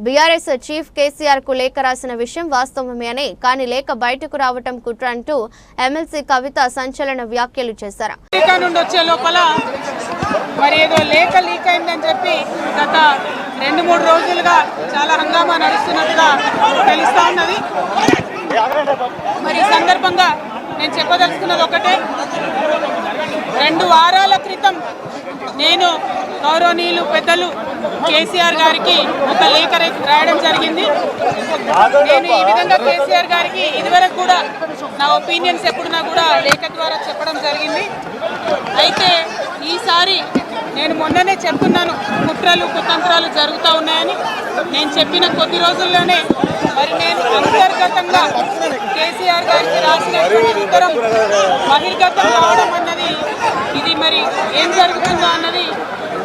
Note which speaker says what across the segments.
Speaker 1: BRS chief KCR కు లేఖ రాసిన విషయం వాస్తవమే అని కానీ లేఖ బయటకు రావటం కుట్ర అంటూ ఎమ్మెల్సీ కవిత సంచలన వ్యాఖ్యలు చేశారు.
Speaker 2: మరి ఏదో లేఖ లీక్ అయిందని చెప్పి గత 2-3 రోజులుగా చాలా హంగామా నడుస్తున్నట్టుగా తెలుస్తా ఉన్నది. మరి ఈ సందర్భంగా నేను చెప్పదలుచుకున్నది ఒకటే, 2 వారాల క్రితం నేను గౌరవనీయులు పెద్దలు కేసీఆర్ గారికి ఒక లేఖ రాయడం జరిగింది. నేను ఈ విధంగా కేసీఆర్ గారికి ఇదివరకు కూడా నా ఒపీనియన్స్ ఎప్పుడున్నా కూడా లేఖ ద్వారా చెప్పడం జరిగింది. అయితే ఈసారి నేను మొన్ననే చెప్తున్నాను, కుట్రలు కుతంత్రాలు జరుగుతూ ఉన్నాయని. నేను చెప్పిన కొద్ది రోజుల్లోనే మరి నేను అంతర్గతంగా కేసీఆర్ గారికి రాసినటువంటి ఉత్తరం బహిర్గతం కావడం అన్నది, ఇది మరి ఏం జరుగుతుందో అన్నది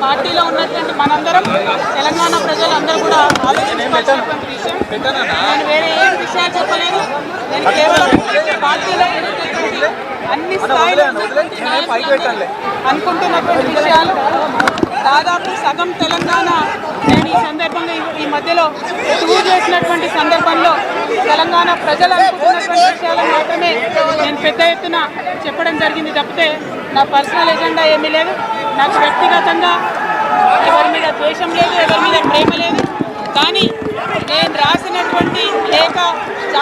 Speaker 2: పార్టీలో ఉన్నటువంటి మనందరం, తెలంగాణ ప్రజలందరూ కూడా ఆలోచించాల్సినటువంటి విషయం. నేను వేరే ఏం విషయాలు చెప్పలేదు. నేను కేవలం పార్టీలో అన్ని స్థాయిలో అనుకుంటున్నటువంటి విషయాలు. దాదాపు సగం తెలంగాణ నేను ఈ సందర్భంగా ఈ మధ్యలో టూర్ చేసినటువంటి సందర్భంలో తెలంగాణ ప్రజలు అనుకుంటున్నటువంటి విషయాలను మాత్రమే నేను పెద్ద ఎత్తున చెప్పడం జరిగింది తప్పితే నా పర్సనల్ ఎజెండా ఏమీ లేదు. నాకు వ్యక్తిగతంగా ఎవరి మీద ద్వేషం లేదు, ఎవరి మీద ప్రేమ లేదు. కానీ నేను రాసినటువంటి లేఖ